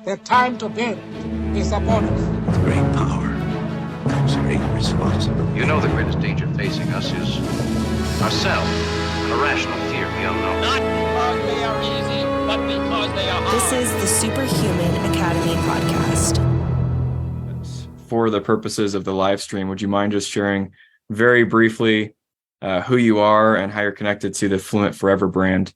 The time to build is upon us. With great power comes great responsibility. You know the greatest danger facing us is ourselves, an irrational fear of the unknown. Not because they are easy, but because they are hard. This is the Superhuman Academy podcast. For the purposes of the live stream, would you mind just sharing very briefly who you are and how you're connected to the Fluent Forever brand?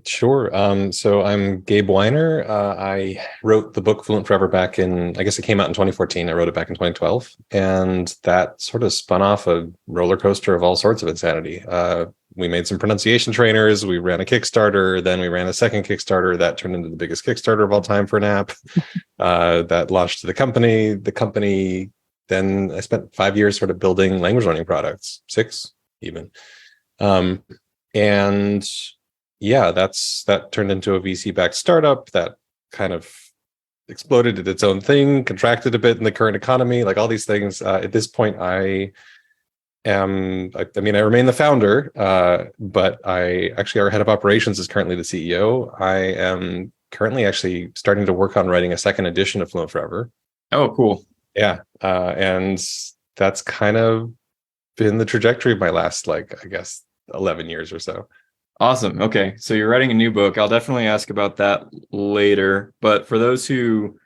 Sure. So I'm Gabe Wyner. I wrote the book Fluent Forever back in, I guess it came out in 2014. I wrote it back in 2012. And that sort of spun off a roller coaster of all sorts of insanity. We made some pronunciation trainers. We ran a Kickstarter. Then we ran a second Kickstarter that turned into the biggest Kickstarter of all time for an app that launched the company. The company, then I spent 5 years sort of building language learning products, 6 even. And yeah, that turned into a VC-backed startup that kind of exploded at its own thing, contracted a bit in the current economy, like all these things. At this point, I remain the founder, but our head of operations is currently the CEO. I am currently actually starting to work on writing a second edition of Fluent Forever. Oh, cool. Yeah. And that's kind of been the trajectory of my last, 11 years or so. Awesome. Okay. So you're writing a new book. I'll definitely ask about that later. But for those who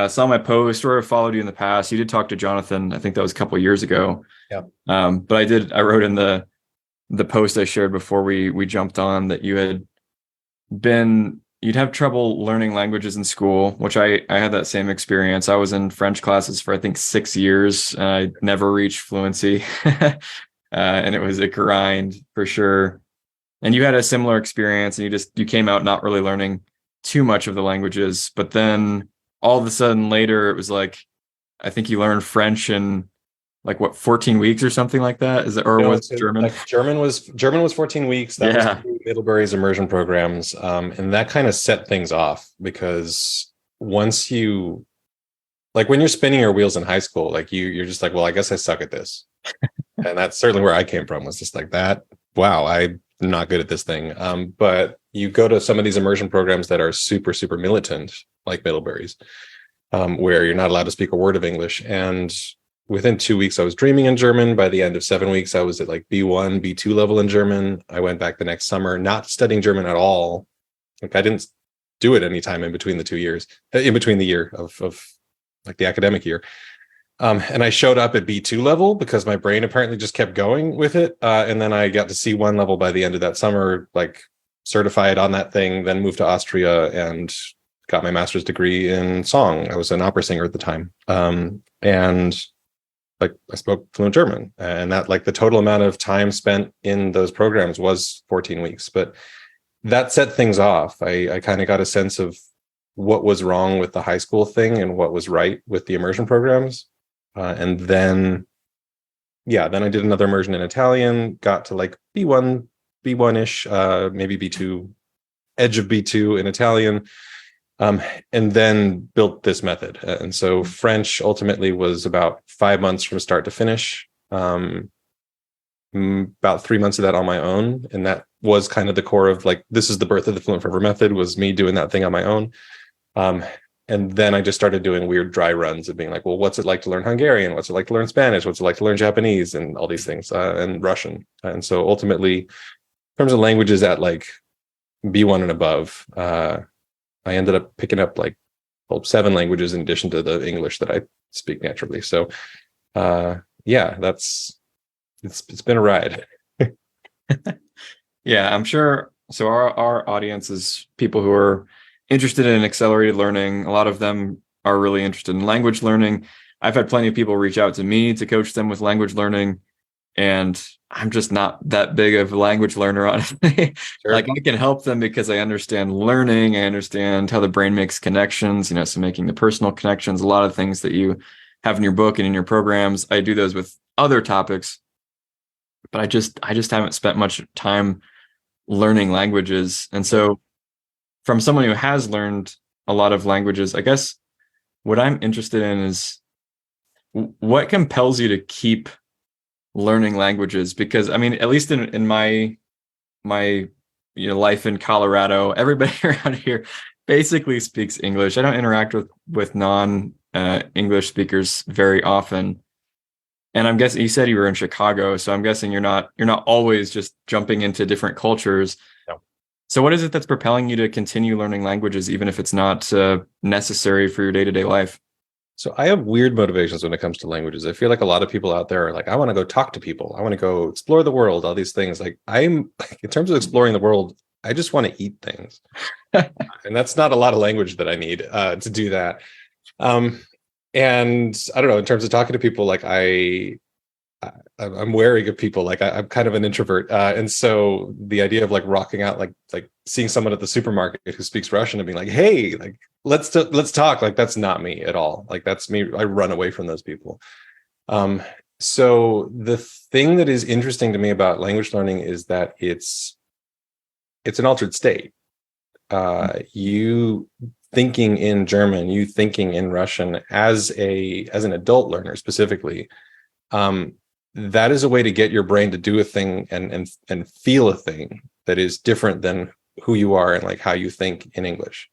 saw my post or have followed you in the past, you did talk to Jonathan. I think that was a couple of years ago. Yeah. But I wrote in the post I shared before we jumped on that you'd have trouble learning languages in school, which I had that same experience. I was in French classes for, I think, 6 years, and I never reached fluency. And it was a grind for sure. And you had a similar experience, and you came out not really learning too much of the languages, but then all of a sudden later it was like, I think you learned French in 14 weeks or something like that. Was it German? German was 14 weeks. That was through Middlebury's immersion programs. And that kind of set things off, because once when you're spinning your wheels in high school, you're just like, well, I guess I suck at this. And that's certainly where I came from, was just like that. Wow, I'm not good at this thing. But you go to some of these immersion programs that are super, super militant, like Middlebury's, where you're not allowed to speak a word of English. And within 2 weeks, I was dreaming in German. By the end of 7 weeks, I was at B1, B2 level in German. I went back the next summer, not studying German at all. I didn't do it anytime in between the 2 years, in between the year of the academic year. And I showed up at B2 level because my brain apparently just kept going with it. And then I got to C1 level by the end of that summer, certified on that thing, then moved to Austria and got my master's degree in song. I was an opera singer at the time. And I spoke fluent German, and that the total amount of time spent in those programs was 14 weeks. But that set things off. I kind of got a sense of what was wrong with the high school thing and what was right with the immersion programs. And then I did another immersion in Italian, got to B1-ish, maybe B2, edge of B2 in Italian, and then built this method. And so French ultimately was about 5 months from start to finish, about 3 months of that on my own. And that was kind of the core of this is the birth of the Fluent Forever method, was me doing that thing on my own. And then I just started doing weird dry runs of being like, well, what's it like to learn Hungarian? What's it like to learn Spanish? What's it like to learn Japanese? And all these things, and Russian. And so ultimately, in terms of languages at B1 and above, I ended up picking up 7 languages in addition to the English that I speak naturally. So it's been a ride. Yeah, I'm sure. So our audience is people who are interested in accelerated learning. A lot of them are really interested in language learning. I've had plenty of people reach out to me to coach them with language learning, and I'm just not that big of a language learner, honestly. Sure. I can help them because I understand learning. I understand how the brain makes connections, so making the personal connections, a lot of things that you have in your book and in your programs. I do those with other topics, but I just haven't spent much time learning languages. And so from someone who has learned a lot of languages, I guess what I'm interested in is what compels you to keep learning languages? Because at least in my life in Colorado, everybody around here basically speaks English. I don't interact with non English speakers very often. And I'm guessing you said you were in Chicago, so I'm guessing you're not always just jumping into different cultures. No. So what is it that's propelling you to continue learning languages, even if it's not necessary for your day-to-day life? So I have weird motivations when it comes to languages. I feel like a lot of people out there are like, I want to go talk to people. I want to go explore the world, all these things. Like in terms of exploring the world, I just want to eat things. And that's not a lot of language that I need to do that. And I don't know, in terms of talking to people, like I'm wary of people. Like I'm kind of an introvert. And so the idea of like rocking out, like seeing someone at the supermarket who speaks Russian and being like, hey, like, let's talk. Like, that's not me at all. Like, that's me. I run away from those people. So the thing that is interesting to me about language learning is that it's an altered state. You thinking in German, you thinking in Russian as an adult learner specifically, that is a way to get your brain to do a thing and feel a thing that is different than who you are and like how you think in English.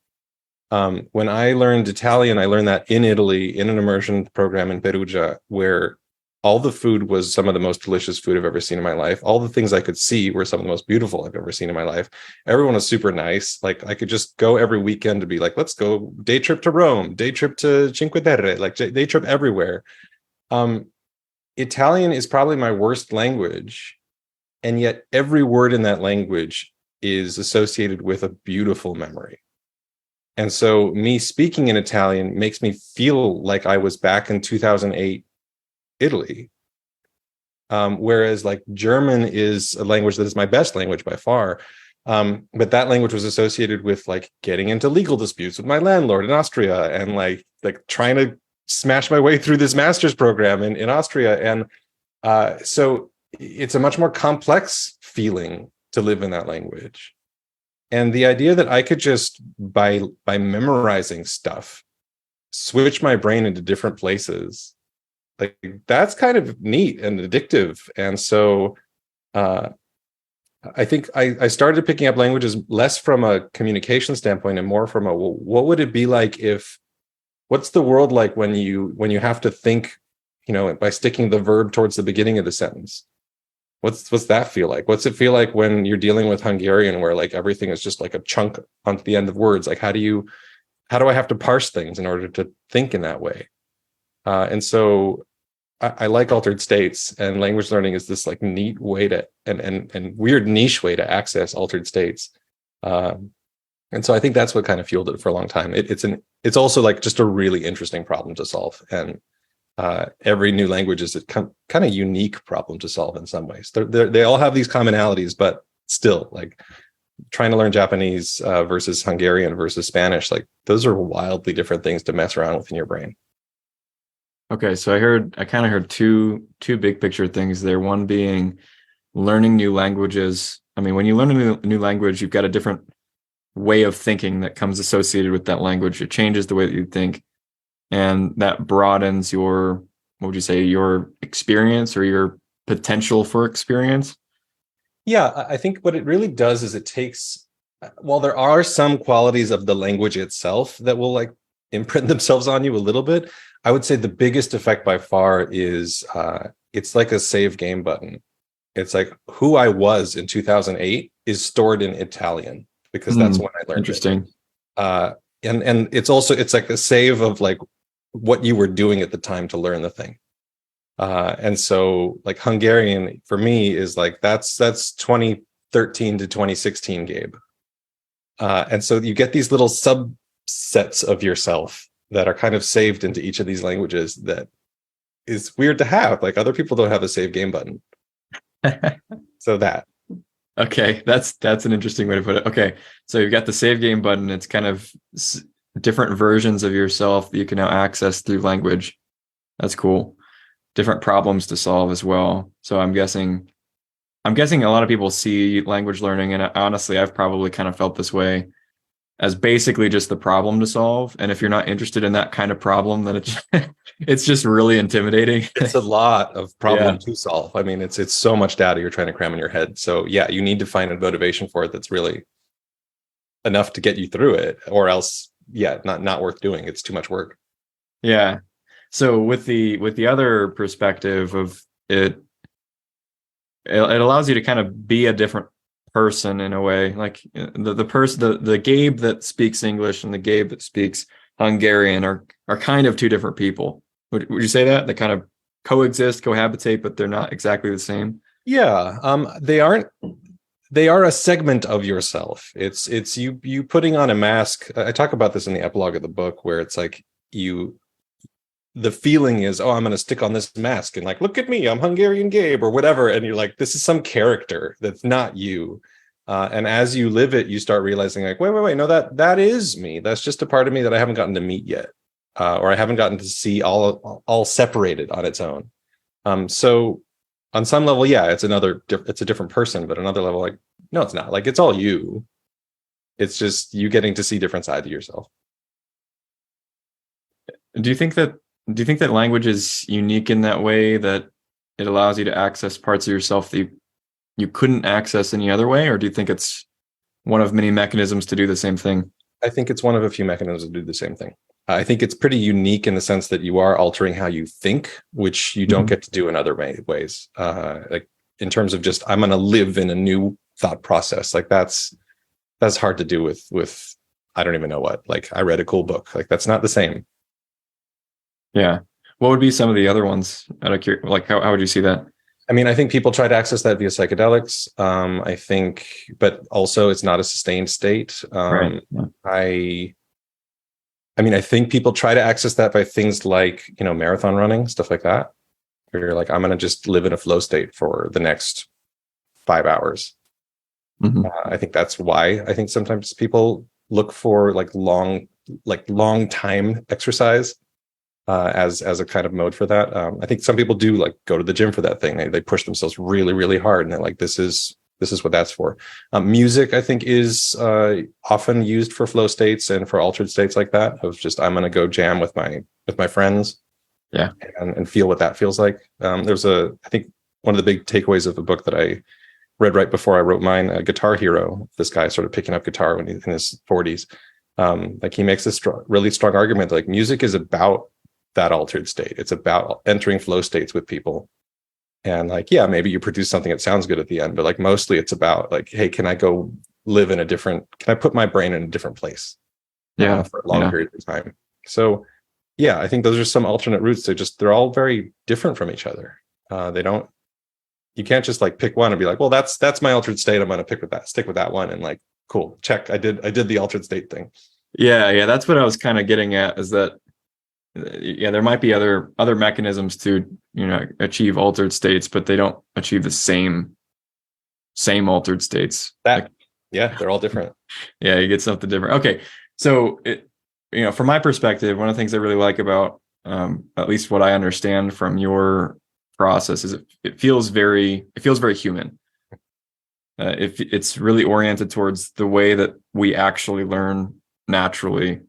When I learned Italian, I learned that in Italy in an immersion program in Perugia, where all the food was some of the most delicious food I've ever seen in my life. All the things I could see were some of the most beautiful I've ever seen in my life. Everyone was super nice. Like I could just go every weekend to be like, let's go day trip to Rome, day trip to Cinque Terre, like day trip everywhere. Italian is probably my worst language. And yet every word in that language is associated with a beautiful memory. And so me speaking in Italian makes me feel like I was back in 2008 Italy. Whereas like German is a language that is my best language by far. But that language was associated with like getting into legal disputes with my landlord in Austria and like trying to smash my way through this master's program in Austria. And so it's a much more complex feeling to live in that language. And the idea that I could just by memorizing stuff, switch my brain into different places, like that's kind of neat and addictive. And so I think I started picking up languages less from a communication standpoint and more from what would it be like what's the world like when you have to think, by sticking the verb towards the beginning of the sentence? What's that feel like? What's it feel like when you're dealing with Hungarian where like everything is just like a chunk onto the end of words? Like how do I have to parse things in order to think in that way? And so I like altered states, and language learning is this like neat way to and weird niche way to access altered states. And so I think that's what kind of fueled it for a long time. It's also like just a really interesting problem to solve. And every new language is a kind of unique problem to solve in some ways. They all have these commonalities, but still, like trying to learn Japanese versus Hungarian versus Spanish, like those are wildly different things to mess around with in your brain. Okay, so I kind of heard two big picture things there. One being learning new languages. I mean, when you learn a new language, you've got a different way of thinking that comes associated with that language. It changes the way that you think. And that broadens your experience or your potential for experience? Yeah, I think what it really does is it takes, while there are some qualities of the language itself that will like imprint themselves on you a little bit, I would say the biggest effect by far is it's like a save game button. It's like who I was in 2008 is stored in Italian because that's when I learned interesting. it. And it's like a save of like what you were doing at the time to learn the thing. And so like Hungarian for me is like that's 2013 to 2016 Gabe. And so you get these little subsets of yourself that are kind of saved into each of these languages that is weird to have. Like other people don't have a save game button. So that. Okay, that's an interesting way to put it. Okay, so you've got the save game button. It's kind of different versions of yourself that you can now access through language. That's cool. Different problems to solve as well. So I'm guessing a lot of people see language learning, and honestly, I've probably kind of felt this way, as basically just the problem to solve. And if you're not interested in that kind of problem, then it's just really intimidating. It's a lot of problem to solve. I mean, it's so much data you're trying to cram in your head. So yeah, you need to find a motivation for it that's really enough to get you through it, or else, yeah, not worth doing. It's too much work. Yeah. So with the other perspective of it allows you to kind of be a different person in a way. Like the Gabe that speaks English and the Gabe that speaks Hungarian are kind of two different people. Would you say that? They kind of coexist, cohabitate, but they're not exactly the same? Yeah. They aren't. They are a segment of yourself. It's you putting on a mask. I talk about this in the epilogue of the book, where it's like the feeling is, oh, I'm going to stick on this mask and like, look at me, I'm Hungarian Gabe or whatever. And you're like, this is some character that's not you. And as you live it, you start realizing like, wait, no, that is me. That's just a part of me that I haven't gotten to meet yet. Or I haven't gotten to see all separated on its own. So on some level, yeah, it's a different person, but another level, like, no, it's not. Like, it's all you. It's just you getting to see different sides of yourself. Do you think that language is unique in that way, that it allows you to access parts of yourself that you couldn't access any other way? Or do you think it's one of many mechanisms to do the same thing? I think it's one of a few mechanisms to do the same thing. I think it's pretty unique in the sense that you are altering how you think, which you don't get to do in other ways. Like in terms of just, I'm going to live in a new thought process. Like that's hard to do with I don't even know what. Like I read a cool book. Like that's not the same. Yeah. What would be some of the other ones? Like how would you see that? I mean, I think people try to access that via psychedelics. I think, but also it's not a sustained state. Right. Yeah. I think people try to access that by things like, marathon running, stuff like that, where you're like, I'm going to just live in a flow state for the next 5 hours. Mm-hmm. I think that's why I think sometimes people look for long time exercise as a kind of mode for that. I think some people do like go to the gym for that thing. They push themselves really, really hard, and they're like, this is what that's for. Music, I think, is often used for flow states and for altered states like that. Of just, I'm going to go jam with my friends, yeah, and feel what that feels like. There's I think one of the big takeaways of the book that I read right before I wrote mine, a Guitar Hero. This guy started picking up guitar when he's in his 40s. Like he makes this really strong argument that like music is about that altered state. It's about entering flow states with people. And like, yeah, maybe you produce something that sounds good at the end, but like mostly it's about like, hey, can I put my brain in a different place? Yeah. For a long period of time. So yeah, I think those are some alternate routes. They're all very different from each other. You can't just like pick one and be like, well, that's my altered state. I'm going to stick with that one. And like, cool, check. I did the altered state thing. Yeah. That's what I was kind of getting at, is that, yeah, there might be other mechanisms to, achieve altered states, but they don't achieve the same altered states. Yeah, they're all different. Yeah, you get something different. Okay. So from my perspective, one of the things I really like about, at least what I understand from your process, is it feels very human. It's really oriented towards the way that we actually learn naturally.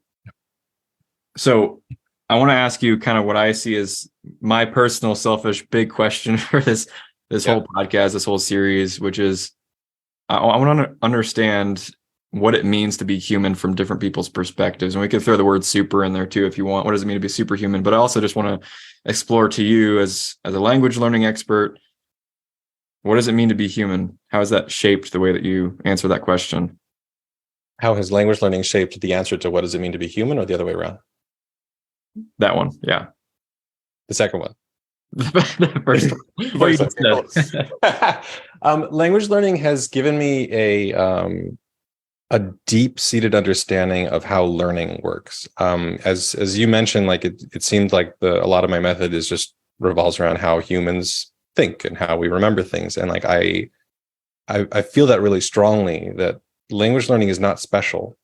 So I want to ask you kind of what I see as my personal selfish big question for this whole podcast, this whole series, which is I want to understand what it means to be human from different people's perspectives. And we can throw the word super in there too, if you want. What does it mean to be superhuman? But I also just want to explore to you as a language learning expert, what does it mean to be human? How has that shaped the way that you answer that question? How has language learning shaped the answer to what does it mean to be human, or the other way around? That one. Yeah. The second one. The first one. Language learning has given me a deep-seated understanding of how learning works. As you mentioned, like it seemed like a lot of my method is just revolves around how humans think and how we remember things. And like I feel that really strongly, that language learning is not special.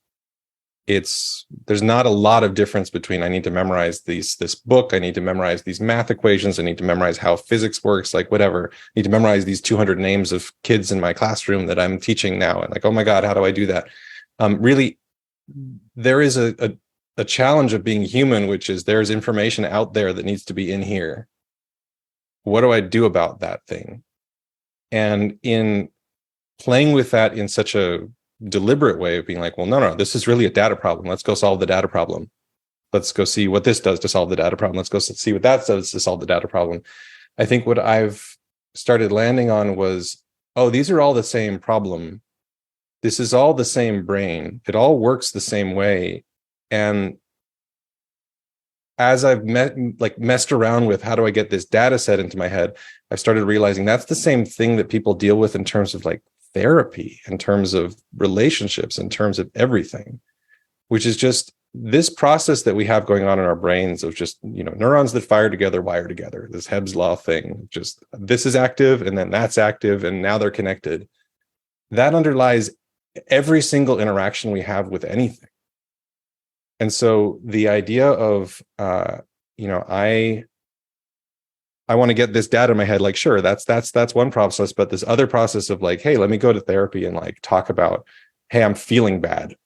There's not a lot of difference between I need to memorize this book, I need to memorize these math equations, I need to memorize how physics works, like whatever. I need to memorize these 200 names of kids in my classroom that I'm teaching now. And like, oh my God, how do I do that? Really, there is a challenge of being human, which is there's information out there that needs to be in here. What do I do about that thing? And in playing with that in such a deliberate way of being like, well, no, this is really a data problem. Let's go solve the data problem. Let's go see what this does to solve the data problem. Let's go see what that does to solve the data problem. I think what I've started landing on was, oh, these are all the same problem. This is all the same brain. It all works the same way. And as I've messed around with how do I get this data set into my head, I've started realizing that's the same thing that people deal with in terms of like therapy, in terms of relationships, in terms of everything, which is just this process that we have going on in our brains of just, neurons that fire together, wire together, this Hebb's law thing, just this is active and then that's active and now they're connected. That underlies every single interaction we have with anything. And so the idea of, I want to get this data in my head, like, sure, that's one process, but this other process of like, hey, let me go to therapy and like talk about, hey, I'm feeling bad,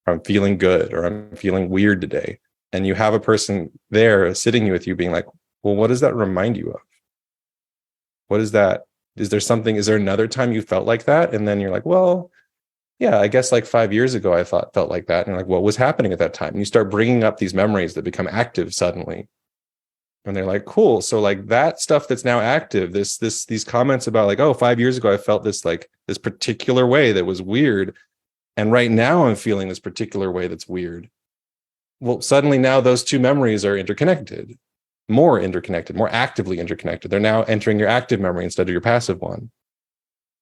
or I'm feeling good, or I'm feeling weird today. And you have a person there sitting with you being like, well, what does that remind you of? What is that? Is there another time you felt like that? And then you're like, well, yeah, I guess like 5 years ago, I felt like that. And you're like, what was happening at that time? And you start bringing up these memories that become active suddenly. And they're like, cool. So like that stuff that's now active, these comments about like, oh, 5 years ago, I felt this particular way that was weird. And right now I'm feeling this particular way that's weird. Well, suddenly now those two memories are interconnected, more actively interconnected. They're now entering your active memory instead of your passive one.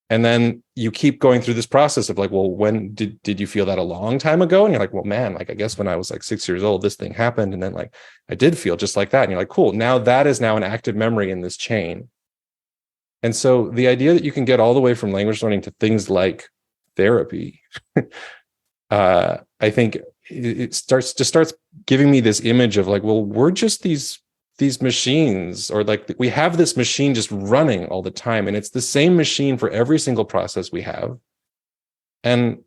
And then you keep going through this process of like, well, when did you feel that a long time ago? And you're like, well, man, like, I guess when I was like 6 years old, this thing happened. And then like, I did feel just like that. And you're like, cool. Now that is now an active memory in this chain. And so the idea that you can get all the way from language learning to things like therapy, I think it starts giving me this image of like, well, we're just these machines, or like we have this machine just running all the time, and it's the same machine for every single process we have. And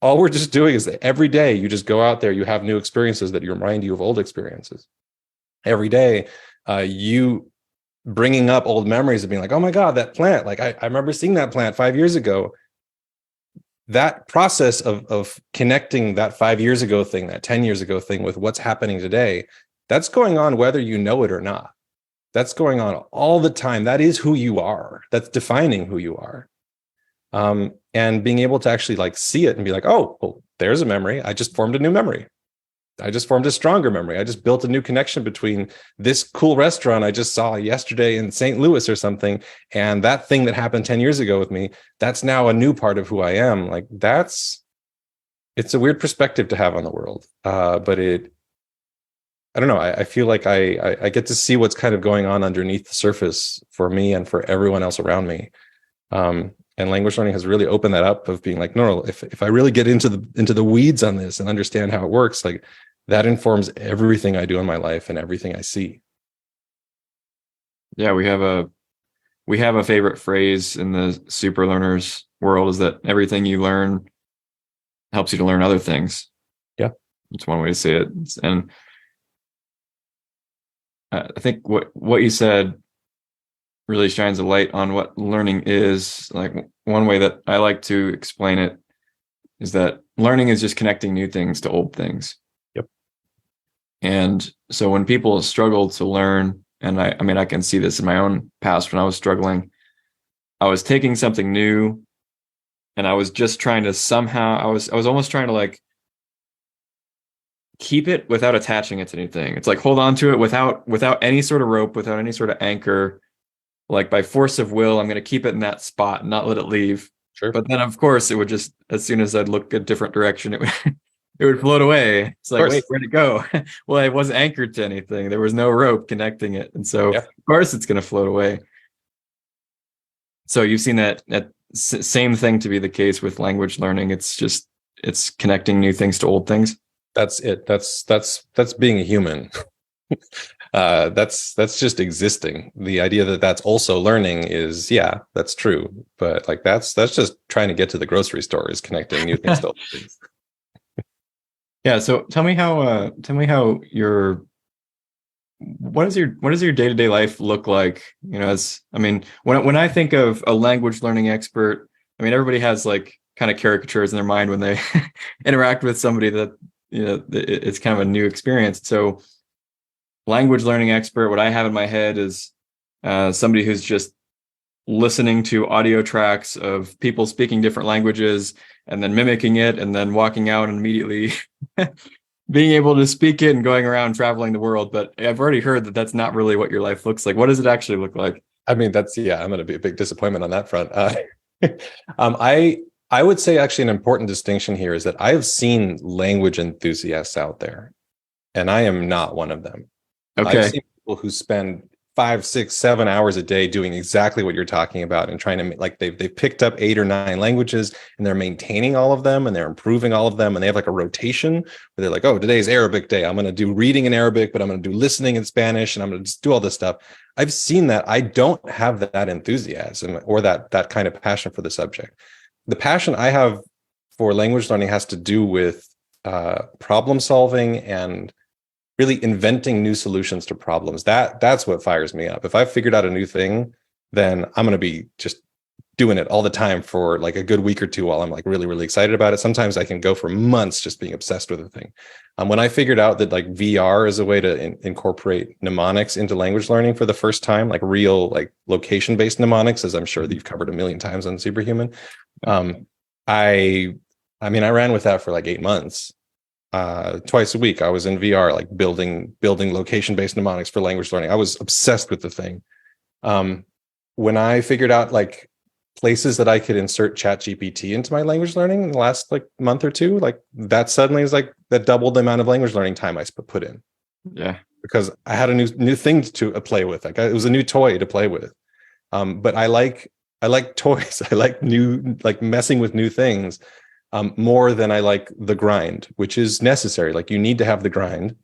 all we're just doing is that every day you just go out there, you have new experiences that remind you of old experiences. Every day, you bringing up old memories of being like, oh my God, that plant, like I remember seeing that plant 5 years ago. That process of connecting that 5 years ago thing, that 10 years ago thing with what's happening today, that's going on whether you know it or not. That's going on all the time. That is who you are. That's defining who you are. And being able to actually like see it and be like, oh, well, there's a memory. I just formed a new memory. I just formed a stronger memory. I just built a new connection between this cool restaurant I just saw yesterday in St. Louis or something, and that thing that happened 10 years ago with me. That's now a new part of who I am. Like it's a weird perspective to have on the world. But I don't know. I feel like I get to see what's kind of going on underneath the surface for me and for everyone else around me. And language learning has really opened that up of being like, no, if I really get into the weeds on this and understand how it works, like that informs everything I do in my life and everything I see. Yeah, we have a favorite phrase in the super learners world, is that everything you learn helps you to learn other things. Yeah, it's one way to say it. And I think what you said really shines a light on what learning is. Like, one way that I like to explain it is that learning is just connecting new things to old things. Yep. And so when people struggle to learn, and I mean, I can see this in my own past when I was struggling, I was taking something new and I was just trying to somehow, I was almost trying to like keep it without attaching it to anything. It's like hold on to it without any sort of rope, without any sort of anchor. Like by force of will, I'm going to keep it in that spot and not let it leave. Sure. But then of course it would just, as soon as I'd look a different direction, it would float away. It's like, wait, where'd it go? Well, it wasn't anchored to anything. There was no rope connecting it. And so of course it's going to float away. So you've seen that same thing to be the case with language learning. It's connecting new things to old things. That's it. That's being a human. That's just existing. The idea that that's also learning is, yeah, that's true. But like that's just trying to get to the grocery store, is connecting new things to old things. Yeah. So tell me how what does your day-to-day life look like? You know, when I think of a language learning expert, I mean, everybody has like kind of caricatures in their mind when they interact with somebody that, it's kind of a new experience. So language learning expert, what I have in my head is somebody who's just listening to audio tracks of people speaking different languages and then mimicking it and then walking out and immediately being able to speak it and going around traveling the world. But I've already heard that that's not really what your life looks like. What does it actually look like? I mean, I'm going to be a big disappointment on that front. I would say actually an important distinction here is that I have seen language enthusiasts out there, and I am not one of them. Okay. I've seen people who spend 5, 6, 7 hours a day doing exactly what you're talking about and trying to, like, they've picked up 8 or 9 languages and they're maintaining all of them and they're improving all of them, and they have like a rotation where they're like, oh, today's Arabic day, I'm going to do reading in Arabic, but I'm going to do listening in Spanish, and I'm going to just do all this stuff. I've seen that. I don't have that enthusiasm or that kind of passion for the subject. The passion I have for language learning has to do with problem solving and really inventing new solutions to problems. That's what fires me up. If I've figured out a new thing, then I'm going to be just doing it all the time for like a good week or two while I'm like really, really excited about it. Sometimes I can go for months just being obsessed with a thing. When I figured out that like VR is a way to incorporate mnemonics into language learning for the first time, like real like location-based mnemonics, as I'm sure that you've covered a million times on Superhuman. I ran with that for like 8 months. Twice a week I was in VR, like building location-based mnemonics for language learning. I was obsessed with the thing. When I figured out like places that I could insert ChatGPT into my language learning in the last like month or two, like that suddenly is like that doubled the amount of language learning time I put in. Yeah, because I had a new thing to play with. Like it was a new toy to play with. But I like toys. I like messing with new things. More than I like the grind, which is necessary. Like you need to have the grind.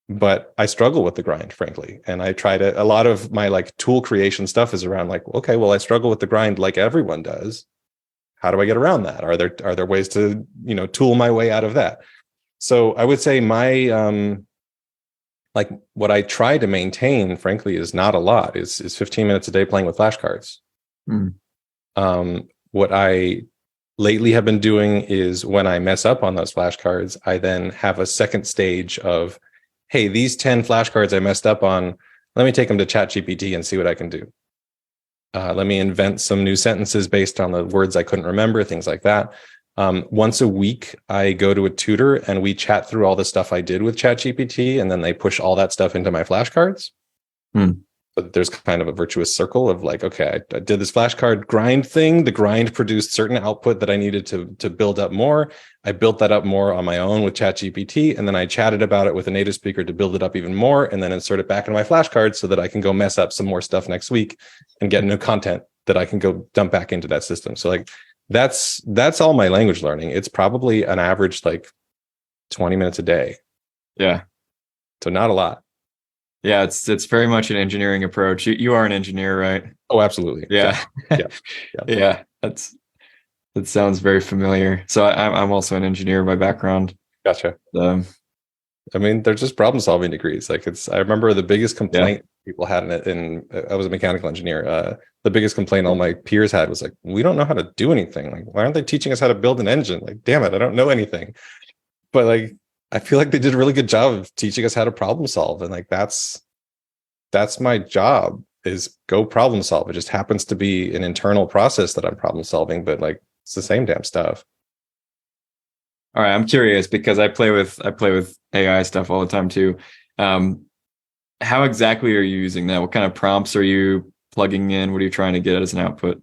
But I struggle with the grind, frankly. And I try to, a lot of my like tool creation stuff is around like, okay, well, I struggle with the grind like everyone does. How do I get around that? Are there ways to, tool my way out of that? So I would say my, like what I try to maintain, frankly, is not a lot, is 15 minutes a day playing with flashcards. What I lately have been doing is when I mess up on those flashcards, I then have a second stage of, hey, these 10 flashcards I messed up on, let me take them to ChatGPT and see what I can do. Let me invent some new sentences based on the words I couldn't remember, things like that. Once a week, I go to a tutor and we chat through all the stuff I did with ChatGPT, and then they push all that stuff into my flashcards. But there's kind of a virtuous circle of like, okay, I did this flashcard grind thing. The grind produced certain output that I needed to build up more. I built that up more on my own with ChatGPT, and then I chatted about it with a native speaker to build it up even more, and then insert it back into my flashcards so that I can go mess up some more stuff next week and get new content that I can go dump back into that system. So like that's all my language learning. It's probably an average like 20 minutes a day. Yeah. So not a lot. Yeah, it's very much an engineering approach. You are an engineer, right? Oh, absolutely. Yeah. Yeah. That sounds very familiar. So I'm also an engineer by background. Gotcha. I mean, they're just problem solving degrees. Like I remember the biggest complaint people had in I was a mechanical engineer. The biggest complaint all my peers had was like, we don't know how to do anything. Like, why aren't they teaching us how to build an engine? Like, damn it, I don't know anything. But like, I feel like they did a really good job of teaching us how to problem solve. And like, that's my job, is go problem solve. It just happens to be an internal process that I'm problem solving, but like, it's the same damn stuff. All right. I'm curious because I play with AI stuff all the time too. How exactly are you using that? What kind of prompts are you plugging in? What are you trying to get as an output?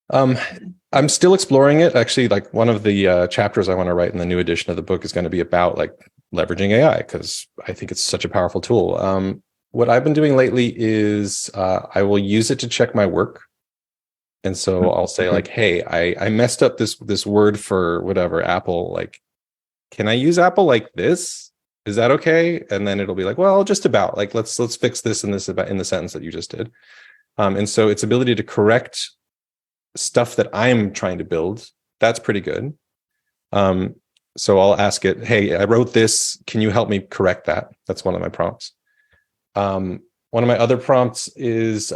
I'm still exploring it. Actually, like one of the chapters I want to write in the new edition of the book is going to be about like leveraging AI, because I think it's such a powerful tool. What I've been doing lately is I will use it to check my work. And so I'll say like, hey, I messed up this word for whatever, Apple. Like, can I use Apple like this? Is that okay? And then it'll be like, well, just about, like, let's fix this and this about in the sentence that you just did. And so its ability to correct stuff that I'm trying to build, that's pretty good. So I'll ask it, hey, I wrote this. Can you help me correct that? That's one of my prompts. One of my other prompts is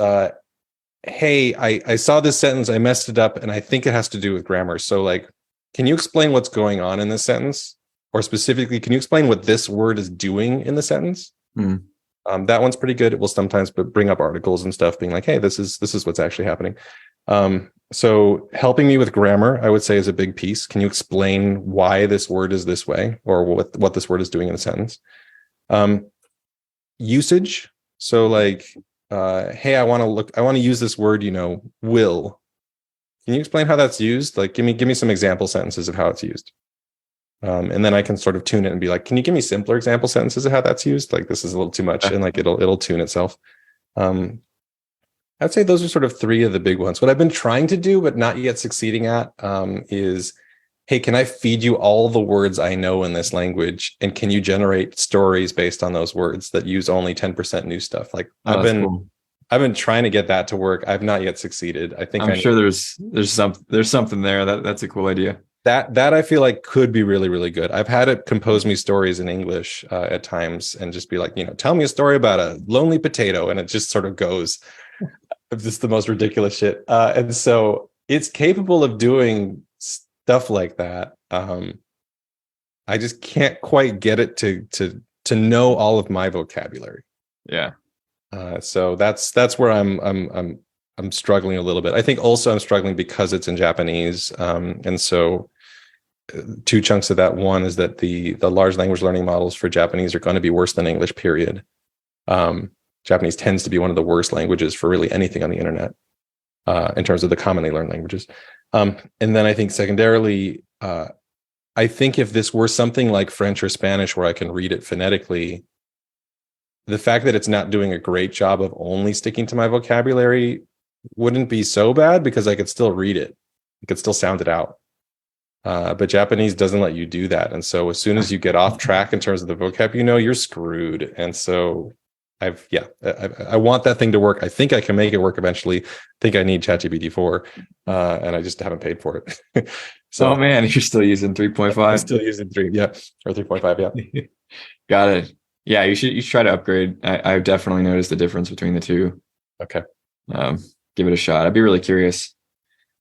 hey, I saw this sentence, I messed it up, and I think it has to do with grammar. So like, can you explain what's going on in this sentence? Or specifically, can you explain what this word is doing in the sentence? That one's pretty good. It will sometimes bring up articles and stuff being like, hey, this is what's actually happening. So helping me with grammar, I would say, is a big piece. Can you explain why this word is this way, or what this word is doing in a sentence? Usage. So like, hey, I want to use this word, will. Can you explain how that's used? Like, give me some example sentences of how it's used. And then I can sort of tune it and be like, can you give me simpler example sentences of how that's used? Like, this is a little too much, and like it'll tune itself. I'd say those are sort of three of the big ones. What I've been trying to do, but not yet succeeding at, is, hey, can I feed you all the words I know in this language? And can you generate stories based on those words that use only 10% new stuff? Like I've been trying to get that to work. I've not yet succeeded. I think I'm sure there's something there. That's a cool idea. That I feel like could be really, really good. I've had it compose me stories in English at times and just be like, tell me a story about a lonely potato. And it just sort of goes just the most ridiculous shit. And so it's capable of doing stuff like that. I just can't quite get it to know all of my vocabulary. Yeah. So that's where I'm struggling a little bit. I think also I'm struggling because it's in Japanese. And so two chunks of that. One is that the large language learning models for Japanese are going to be worse than English, period. Japanese tends to be one of the worst languages for really anything on the internet in terms of the commonly learned languages. And then I think secondarily, I think if this were something like French or Spanish where I can read it phonetically, the fact that it's not doing a great job of only sticking to my vocabulary wouldn't be so bad, because I could still read it. I could still sound it out. But Japanese doesn't let you do that. And so as soon as you get off track in terms of the vocab, you're screwed. And so I want that thing to work. I think I can make it work eventually. I think I need ChatGPT 4, and I just haven't paid for it. So, oh man, you're still using 3.5? I'm still using 3, yeah, or 3.5, yeah. Got it. Yeah, you should try to upgrade. I've definitely noticed the difference between the two. Okay. Give it a shot. I'd be really curious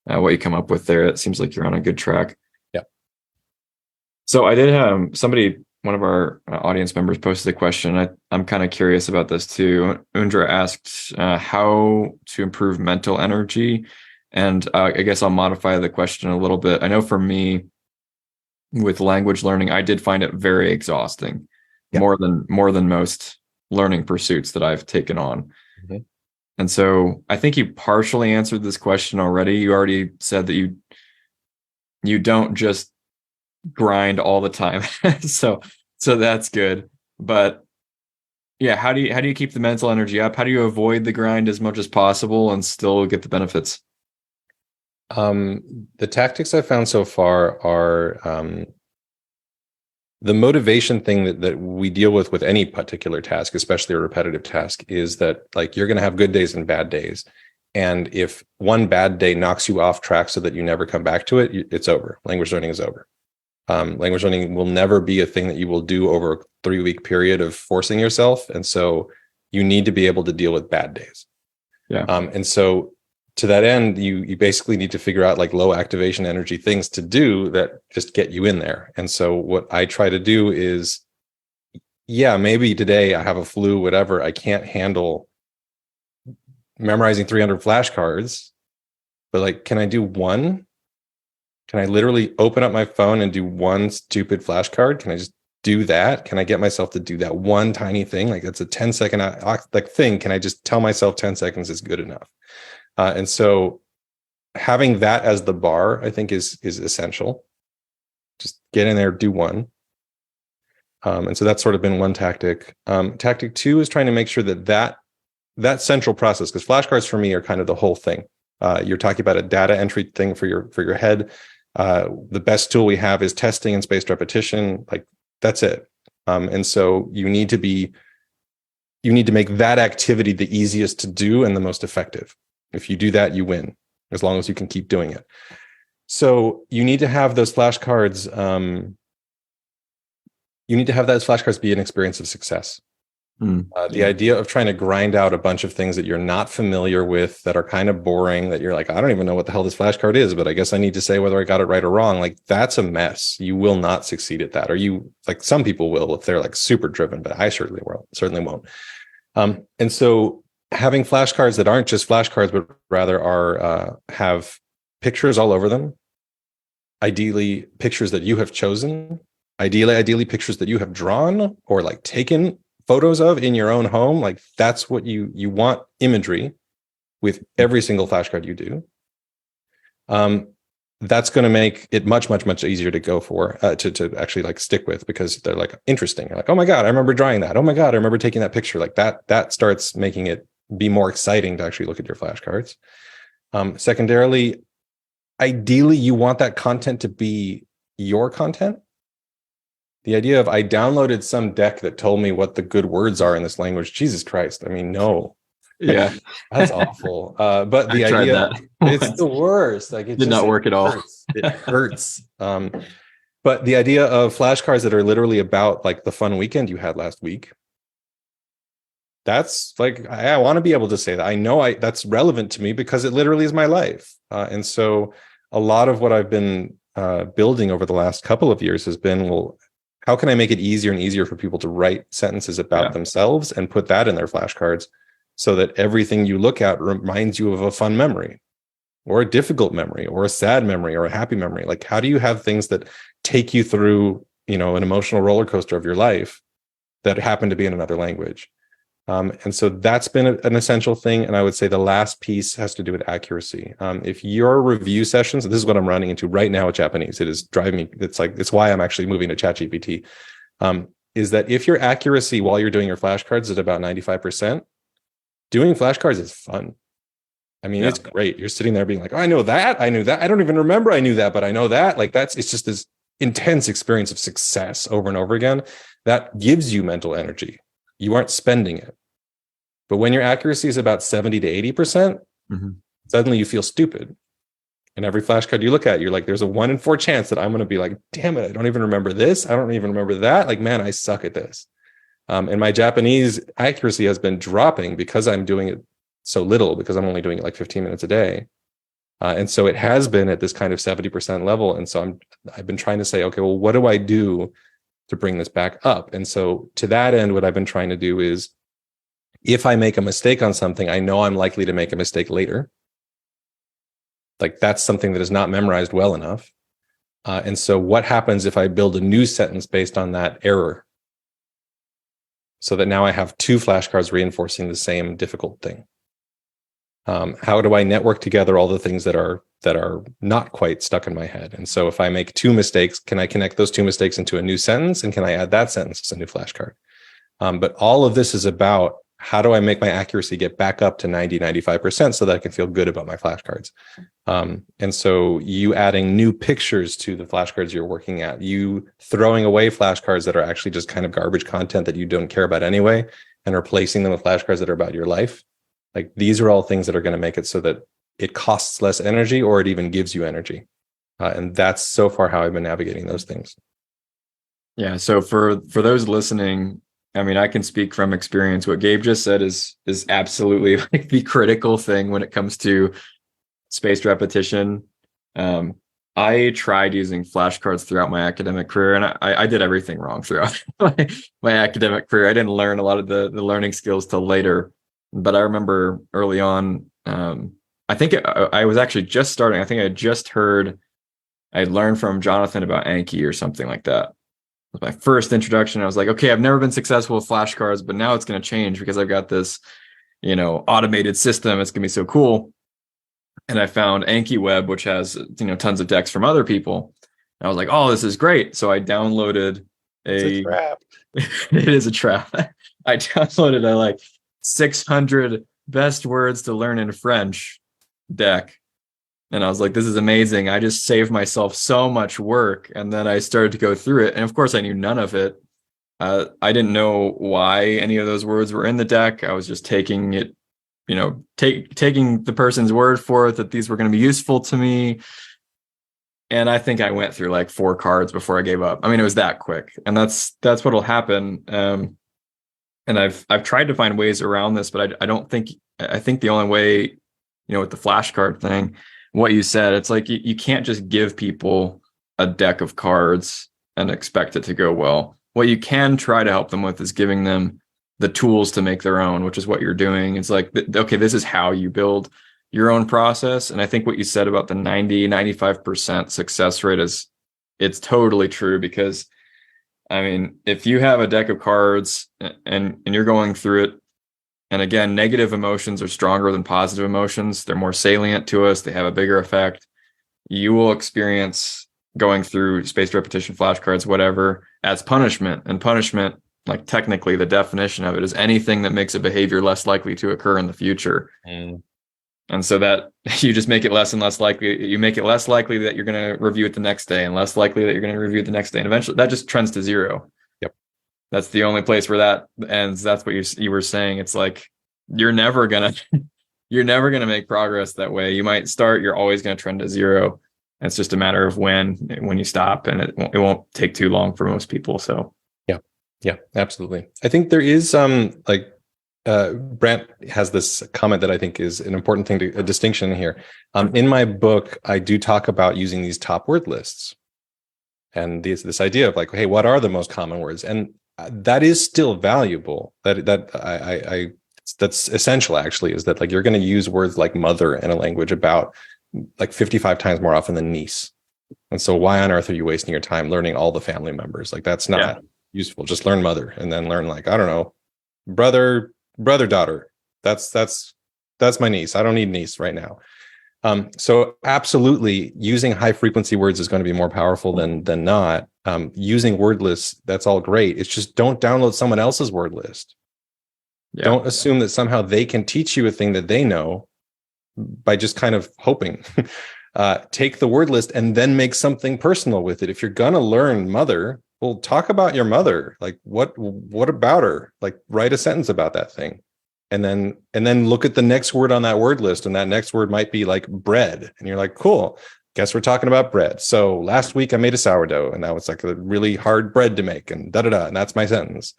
what you come up with there. It seems like you're on a good track. Yeah. So I did have one of our audience members posted a question. I'm kind of curious about this too. Undra asked how to improve mental energy. And I guess I'll modify the question a little bit. I know for me, with language learning, I did find it very exhausting, more than most learning pursuits that I've taken on. Mm-hmm. And so I think you partially answered this question already. You already said that you don't just grind all the time. so that's good. But yeah, how do you keep the mental energy up? How do you avoid the grind as much as possible and still get the benefits? The tactics I've found so far are the motivation thing that we deal with any particular task, especially a repetitive task, is that like you're going to have good days and bad days. And if one bad day knocks you off track so that you never come back to it, it's over. Language learning is over. Language learning will never be a thing that you will do over a 3-week period of forcing yourself. And so you need to be able to deal with bad days. Yeah. And so to that end, you basically need to figure out like low activation energy things to do that just get you in there. And so what I try to do is, maybe today I have a flu, whatever. I can't handle memorizing 300 flashcards, but like, can I do one? Can I literally open up my phone and do one stupid flashcard? Can I just do that? Can I get myself to do that one tiny thing? Like that's a 10-second thing. Can I just tell myself 10 seconds is good enough? And so having that as the bar, I think is essential. Just get in there, do one. And so that's sort of been one tactic. Tactic 2 is trying to make sure that central process, because flashcards for me are kind of the whole thing. You're talking about a data entry thing for your head. The best tool we have is testing and spaced repetition. Like that's it. And so you need to make that activity the easiest to do and the most effective. If you do that, you win, as long as you can keep doing it. So you need to have those flashcards. You need to have those flashcards be an experience of success. The idea of trying to grind out a bunch of things that you're not familiar with, that are kind of boring, that you're like, I don't even know what the hell this flashcard is, but I guess I need to say whether I got it right or wrong. Like, that's a mess. You will not succeed at that. Or you, like, some people will if they're like super driven, but I certainly won't. And so having flashcards that aren't just flashcards, but rather are have pictures all over them, ideally pictures that you have chosen, ideally pictures that you have drawn or like taken photos of in your own home. Like, that's what you want, imagery with every single flashcard you do. That's going to make it much easier to go for, to actually like stick with, because they're like interesting. You're like, oh my God, I remember drawing that. Oh my God, I remember taking that picture. Like that starts making it be more exciting to actually look at your flashcards. Secondarily, ideally, you want that content to be your content. The idea of, I downloaded some deck that told me what the good words are in this language. Jesus Christ. I mean, no. Yeah. That's awful. But the idea, it's the worst. Like, it did not work at all. It hurts. But the idea of flashcards that are literally about like the fun weekend you had last week. That's like, I want to be able to say that. I know that's relevant to me because it literally is my life. And so a lot of what I've been building over the last couple of years has been, well, how can I make it easier and easier for people to write sentences about themselves and put that in their flashcards, so that everything you look at reminds you of a fun memory or a difficult memory or a sad memory or a happy memory? Like, how do you have things that take you through, an emotional roller coaster of your life that happen to be in another language? And so that's been an essential thing. And I would say the last piece has to do with accuracy. If your review sessions, and this is what I'm running into right now with Japanese, it is driving me. It's why I'm actually moving to ChatGPT. Is that if your accuracy while you're doing your flashcards is about 95%, doing flashcards is fun. I mean, it's great. You're sitting there being like, oh, I know that. I knew that. I don't even remember I knew that, but I know that. Like, it's just this intense experience of success over and over again that gives you mental energy. You aren't spending it. But when your accuracy is about 70 to 80%, suddenly you feel stupid. And every flashcard you look at, you're like, there's a 1 in 4 chance that I'm going to be like, damn it, I don't even remember this. I don't even remember that. Like, man, I suck at this. And my Japanese accuracy has been dropping because I'm doing it so little, because I'm only doing it like 15 minutes a day. And so it has been at this kind of 70% level. And so I've been trying to say, okay, well, what do I do to bring this back up? And so to that end, what I've been trying to do is, if I make a mistake on something, I know I'm likely to make a mistake later. Like, that's something that is not memorized well enough. And so what happens if I build a new sentence based on that error? So that now I have 2 flashcards reinforcing the same difficult thing. How do I network together all the things that are not quite stuck in my head? And so if I make 2 mistakes, can I connect those 2 mistakes into a new sentence? And can I add that sentence as a new flashcard? But all of this is about, how do I make my accuracy get back up to 90-95% so that I can feel good about my flashcards? And so you adding new pictures to the flashcards you're working at, you throwing away flashcards that are actually just kind of garbage content that you don't care about anyway, and replacing them with flashcards that are about your life. Like, these are all things that are going to make it so that it costs less energy, or it even gives you energy. And that's so far how I've been navigating those things. Yeah. So for those listening, I mean, I can speak from experience. What Gabe just said is absolutely like the critical thing when it comes to spaced repetition. I tried using flashcards throughout my academic career, and I did everything wrong throughout my academic career. I didn't learn a lot of the learning skills till later, but I remember early on, I think I was actually just starting. I think I had learned from Jonathan about Anki or something like that. Was my first introduction. I was like, okay, I've never been successful with flashcards, but now it's going to change because I've got this, automated system. It's going to be so cool. And I found Anki Web, which has, tons of decks from other people. And I was like, oh, this is great. So I downloaded It's a trap. It is a trap. I downloaded a 600 best words to learn in French deck. And I was like, this is amazing. I just saved myself so much work. And then I started to go through it. And of course, I knew none of it. I didn't know why any of those words were in the deck. I was just taking it, taking the person's word for it that these were going to be useful to me. And I think I went through 4 cards before I gave up. I mean, it was that quick. And that's what'll happen. And and I've tried to find ways around this, but I think the only way, you know, with the flashcard thing, what you said, it's like you can't just give people a deck of cards and expect it to go well. What you can try to help them with is giving them the tools to make their own, which is what you're doing. It's like, okay, this is how you build your own process. And I think what you said about the 95% success rate it's totally true, because I mean, if you have a deck of cards and you're going through it, and again, negative emotions are stronger than positive emotions. They're more salient to us. They have a bigger effect. You will experience going through spaced repetition flashcards, whatever, as punishment. And punishment, like technically the definition of it, is anything that makes a behavior less likely to occur in the future. And so that you just make it less and less likely. You make it less likely that you're going to review it the next day, and less likely that you're going to review it the next day. And eventually that just trends to zero. Yep. That's the only place where that ends. That's what you were saying. It's like, you're never going to make progress that way. You might start, you're always going to trend to zero. And it's just a matter of when you stop, and it won't take too long for most people. So yeah, absolutely. I think there is Brent has this comment that I think is an important thing, a distinction here. In my book, I do talk about using these top word lists, and this idea of like, hey, what are the most common words? And that is still valuable. That's essential, actually, is that like you're going to use words like mother in a language about like 55 times more often than niece. And so why on earth are you wasting your time learning all the family members? Like, that's not useful. Just learn mother, and then learn, like, I don't know, brother, daughter. That's my niece. I don't need niece right now. So absolutely, using high frequency words is going to be more powerful than not. Using word lists, that's all great. It's just, don't download someone else's word list. Yeah. Don't assume that somehow they can teach you a thing that they know by just kind of hoping. Take the word list and then make something personal with it. If you're going to learn mother, well, talk about your mother. Like, what about her? Like, write a sentence about that thing. And then look at the next word on that word list. And that next word might be like bread. And you're like, cool, guess we're talking about bread. So last week I made a sourdough, and that was like a really hard bread to make, and and that's my sentence.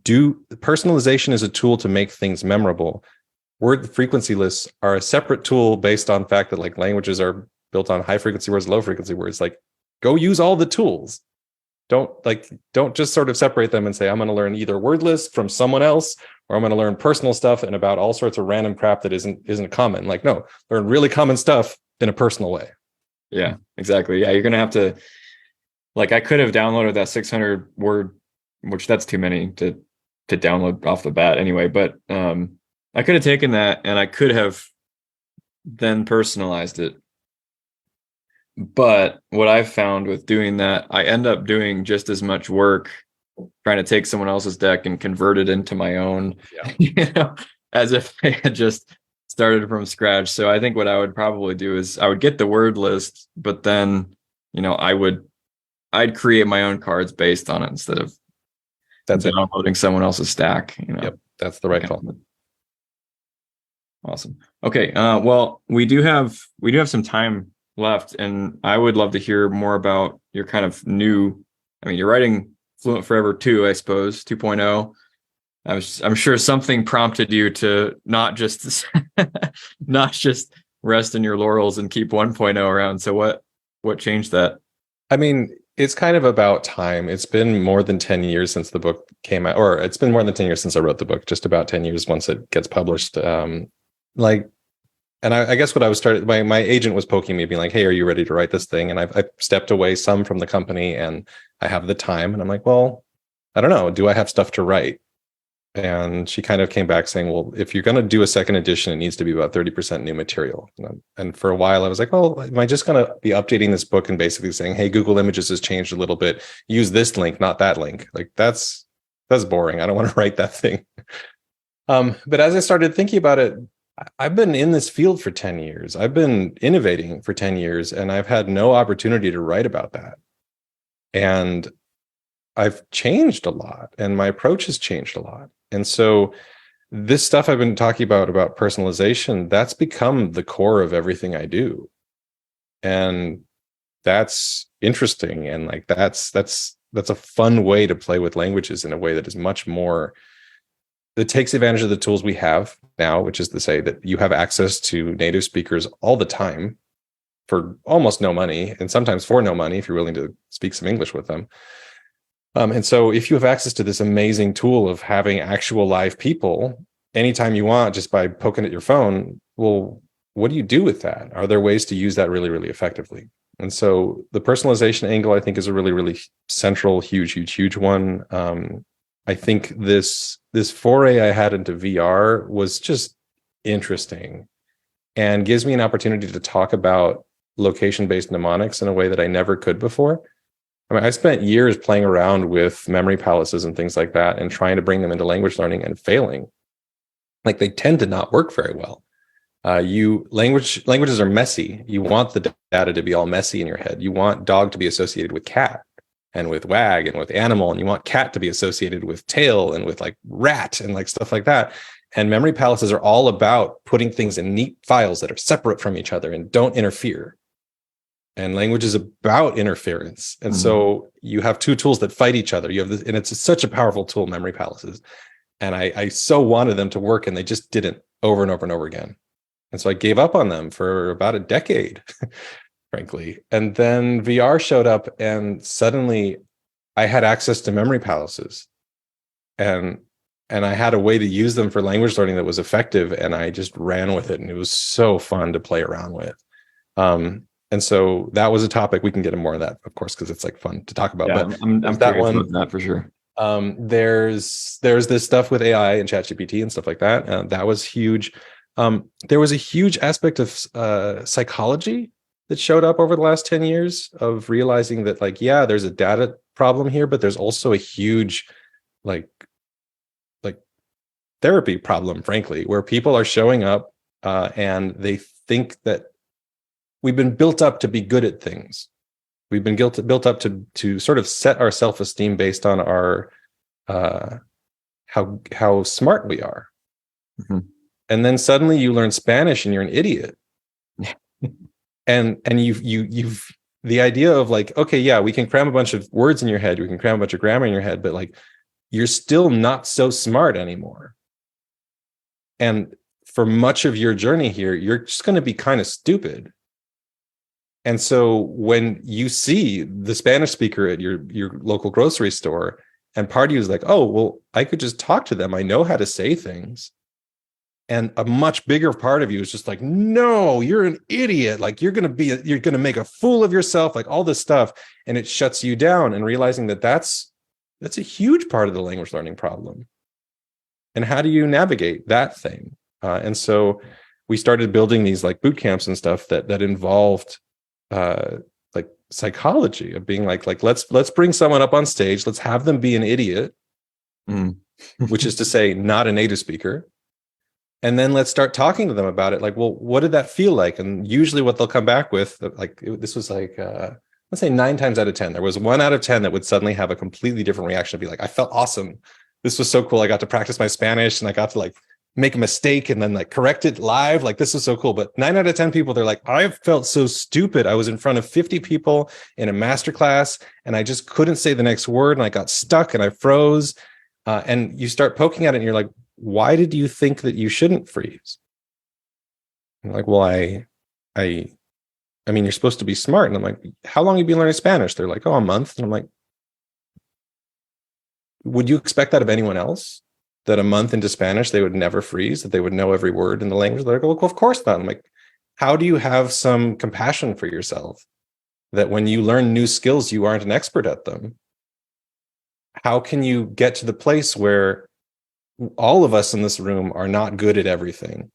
Personalization is a tool to make things memorable. Word frequency lists are a separate tool based on the fact that like languages are built on high frequency words, low frequency words. Like, go use all the tools. Don't just sort of separate them and say, I'm going to learn either word lists from someone else, or I'm going to learn personal stuff and about all sorts of random crap that isn't common. Like, no, learn really common stuff in a personal way. Yeah, exactly. Yeah, you're going to have to, like, I could have downloaded that 600 word, which that's too many to download off the bat anyway. But I could have taken that and I could have then personalized it. But what I've found with doing that, I end up doing just as much work trying to take someone else's deck and convert it into my own, as if I had just started from scratch. So I think what I would probably do is I would get the word list, but then, I'd create my own cards based on it instead of downloading someone else's stack. Yep, that's the right call. Awesome. Okay. Well, we do have some time left, and I would love to hear more about your kind of you're writing Fluent Forever 2, I suppose, 2.0. I'm sure something prompted you to not just rest in your laurels and keep 1.0 around. So what changed that? I mean, it's kind of about time. It's been more than 10 years since the book came out, or it's been more than 10 years since I wrote the book, just about 10 years once it gets published. And I guess what I was my agent was poking me, being like, hey, are you ready to write this thing? And I've stepped away some from the company, and I have the time. And I'm like, well, I don't know. Do I have stuff to write? And she kind of came back saying, well, if you're going to do a second edition, it needs to be about 30% new material. And for a while I was like, well, am I just going to be updating this book and basically saying, hey, Google Images has changed a little bit. Use this link, not that link. Like, that's boring. I don't want to write that thing. But as I started thinking about it, I've been in this field for 10 years. I've been innovating for 10 years, and I've had no opportunity to write about that. And I've changed a lot, and my approach has changed a lot. And so this stuff I've been talking about personalization, that's become the core of everything I do. And that's interesting. And like, that's that's a fun way to play with languages in a way that is much more, that takes advantage of the tools we have now, which is to say that you have access to native speakers all the time for almost no money, and sometimes for no money if you're willing to speak some English with them. And so if you have access to this amazing tool of having actual live people anytime you want, just by poking at your phone, well, what do you do with that? Are there ways to use that really, really effectively? And so the personalization angle, I think, is a really, really central, huge one. I think this foray I had into VR was just interesting and gives me an opportunity to talk about location-based mnemonics in a way that I never could before. I mean, I spent years playing around with memory palaces and things like that and trying to bring them into language learning and failing. Like, they tend to not work very well. Languages are messy. You want the data to be all messy in your head. You want dog to be associated with cat and with wag and with animal, and you want cat to be associated with tail and with like rat and like stuff like that. And memory palaces are all about putting things in neat files that are separate from each other and don't interfere. And language is about interference. And so you have two tools that fight each other. You have this, and it's such a powerful tool, memory palaces. And I so wanted them to work, and they just didn't, over and over and over again. And so I gave up on them for about a decade, frankly. And then VR showed up, and suddenly I had access to memory palaces. And I had a way to use them for language learning that was effective, and I just ran with it. And it was so fun to play around with. And so that was a topic. We can get into more of that, of course, because it's like fun to talk about. Yeah, but I'm that one about that for sure. There's this stuff with AI and ChatGPT and stuff like that. That was huge. There was a huge aspect of psychology that showed up over the last 10 years of realizing that, like, yeah, there's a data problem here, but there's also a huge like therapy problem, frankly, where people are showing up and they think that we've been built up to be good at things. We've been built up to sort of set our self-esteem based on our how smart we are. Mm-hmm. And then suddenly you learn Spanish and you're an idiot. and you've the idea of like, okay, yeah, we can cram a bunch of words in your head, we can cram a bunch of grammar in your head, but like, you're still not so smart anymore. And for much of your journey here, you're just going to be kind of stupid. And so when you see the Spanish speaker at your local grocery store, and part of you is like, oh, well, I could just talk to them. I know how to say things. And a much bigger part of you is just like, no, you're an idiot. Like, you're going to make a fool of yourself, like all this stuff. And it shuts you down, and realizing that that's a huge part of the language learning problem. And how do you navigate that thing? And so we started building these like boot camps and stuff that involved like psychology of being like let's bring someone up on stage, let's have them be an idiot, which is to say not a native speaker, and then let's start talking to them about it. Like, well, what did that feel like? And usually what they'll come back with, like, this was like let's say 9 times out of 10, there was 1 out of 10 that would suddenly have a completely different reaction, be like, I felt awesome, this was so cool, I got to practice my Spanish, and I got to like make a mistake and then like correct it live. Like, this is so cool. But 9 out of 10 people, they're like, I felt so stupid. I was in front of 50 people in a masterclass, and I just couldn't say the next word, and I got stuck and I froze. And you start poking at it, and you're like, why did you think that you shouldn't freeze? And like, well, I mean, you're supposed to be smart. And I'm like, how long have you been learning Spanish? They're like, oh, a month. And I'm like, would you expect that of anyone else? That a month into Spanish, they would never freeze, that they would know every word in the language? They're like, well, of course not. I'm like, how do you have some compassion for yourself that when you learn new skills, you aren't an expert at them? How can you get to the place where all of us in this room are not good at everything?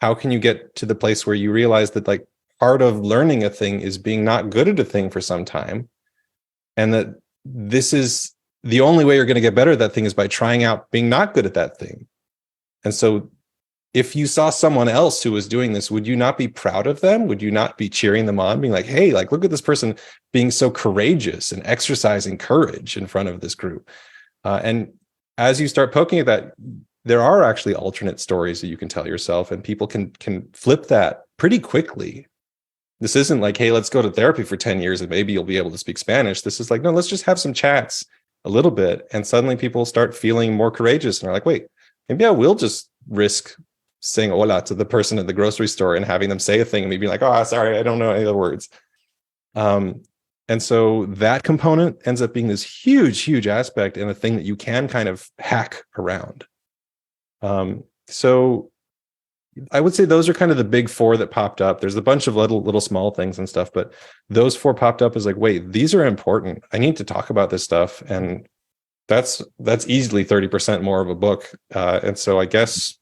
How can you get to the place where you realize that like part of learning a thing is being not good at a thing for some time, and that this is the only way you're going to get better at that thing is by trying out being not good at that thing? And so if you saw someone else who was doing this, would you not be proud of them? Would you not be cheering them on, being like, hey, like, look at this person being so courageous and exercising courage in front of this group? And as you start poking at that, there are actually alternate stories that you can tell yourself, and people can flip that pretty quickly. This isn't like, hey, let's go to therapy for 10 years and maybe you'll be able to speak Spanish. This is like, no, let's just have some chats a little bit. And suddenly people start feeling more courageous and are like, wait, maybe I will just risk saying hola to the person at the grocery store and having them say a thing and maybe like, oh, sorry, I don't know any of the words. And so that component ends up being this huge, huge aspect and a thing that you can kind of hack around. So I would say those are kind of the big four that popped up. There's a bunch of little small things and stuff, but those four popped up as like, wait, these are important. I need to talk about this stuff. And that's easily 30% more of a book. And so I guess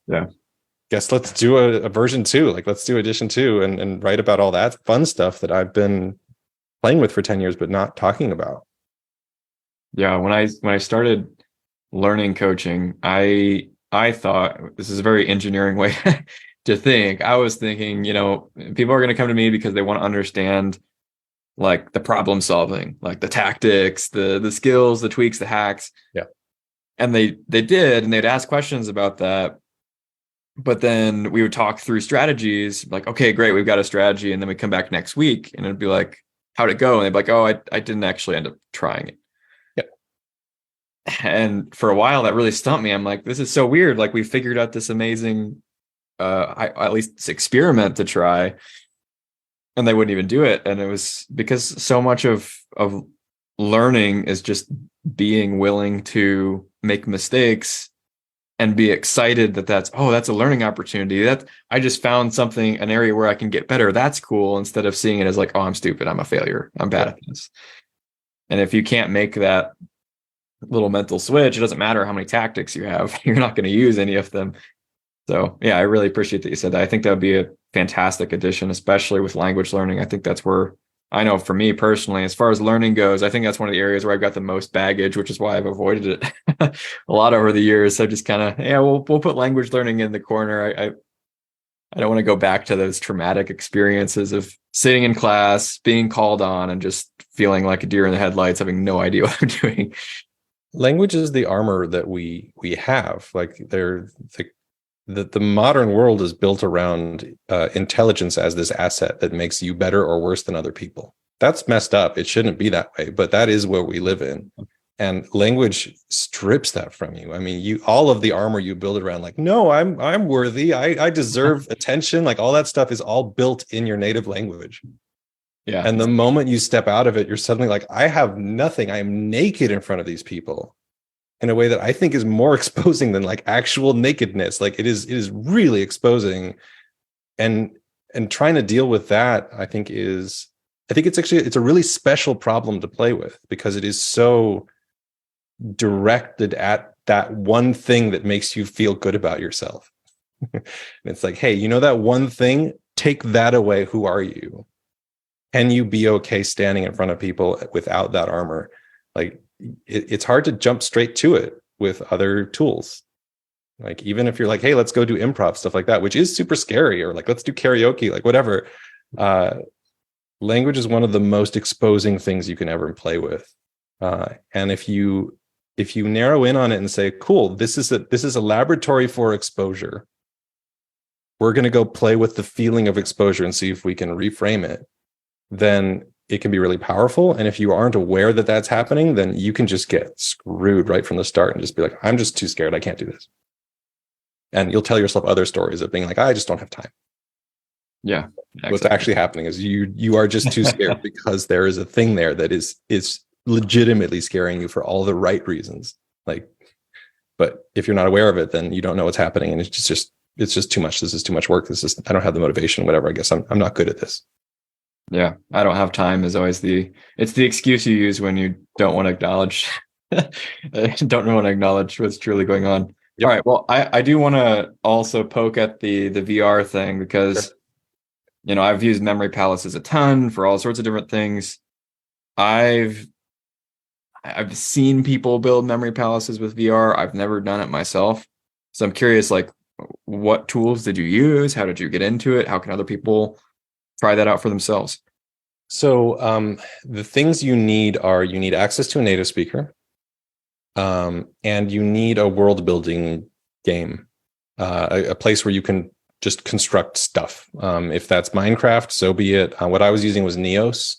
let's do a version 2. Like, let's do edition 2 and write about all that fun stuff that I've been playing with for 10 years, but not talking about. Yeah. When I started learning coaching, I thought this is a very engineering way to think. I was thinking, people are going to come to me because they want to understand like the problem solving, like the tactics, the skills, the tweaks, the hacks. Yeah. And they did, and they'd ask questions about that. But then we would talk through strategies, like, okay, great, we've got a strategy. And then we come back next week and it'd be like, how'd it go? And they'd be like, oh, I didn't actually end up trying it. And for a while that really stumped me. I'm like, this is so weird. Like, we figured out this amazing, at least experiment to try, and they wouldn't even do it. And it was because so much of learning is just being willing to make mistakes and be excited that's a learning opportunity. That I just found something, an area where I can get better. That's cool. Instead of seeing it as like, oh, I'm stupid, I'm a failure, I'm bad at this. And if you can't make that little mental switch, it doesn't matter how many tactics you have, you're not going to use any of them. So yeah, I really appreciate that you said that. I think that would be a fantastic addition, especially with language learning. I think that's where, I know for me personally, as far as learning goes, I think that's one of the areas where I've got the most baggage, which is why I've avoided it a lot over the years. So just kind of, we'll put language learning in the corner. I don't want to go back to those traumatic experiences of sitting in class, being called on, and just feeling like a deer in the headlights, having no idea what I'm doing. Language is the armor that we have. Like, the modern world is built around intelligence as this asset that makes you better or worse than other people. That's messed up. It shouldn't be that way, but that is what we live in. And language strips that from you. I mean, all of the armor you build around, like, no, I'm worthy. I deserve attention. Like, all that stuff is all built in your native language. Yeah. And the moment you step out of it, you're suddenly like, I have nothing. I am naked in front of these people, in a way that I think is more exposing than like actual nakedness. Like, it is really exposing. And trying to deal with that, I think it's a really special problem to play with, because it is so directed at that one thing that makes you feel good about yourself. And it's like, hey, that one thing, take that away. Who are you? Can you be okay standing in front of people without that armor? Like, it's hard to jump straight to it with other tools. Like, even if you're like, hey, let's go do improv, stuff like that, which is super scary, or like, let's do karaoke, like whatever. Language is one of the most exposing things you can ever play with. And if you narrow in on it and say, cool, this is a laboratory for exposure. We're going to go play with the feeling of exposure and see if we can reframe it. Then it can be really powerful. And if you aren't aware that that's happening, then you can just get screwed right from the start and just be like, I'm just too scared. I can't do this. And you'll tell yourself other stories of being like, I just don't have time. Yeah. Exactly. What's actually happening is you are just too scared because there is a thing there that is legitimately scaring you for all the right reasons. Like, but if you're not aware of it, then you don't know what's happening. And it's just too much. This is too much work. I don't have the motivation, whatever. I guess I'm not good at this. Yeah, I don't have time is always it's the excuse you use when you don't want to acknowledge what's truly going on. Yep. All right. Well, I do want to also poke at the VR thing, because sure, I've used memory palaces a ton for all sorts of different things. I've seen people build memory palaces with VR. I've never done it myself. So I'm curious, like, what tools did you use? How did you get into it? How can other people try that out for themselves? So the things you need access to a native speaker, and you need a world building game, a place where you can just construct stuff. If that's Minecraft, so be it. What I was using was Neos,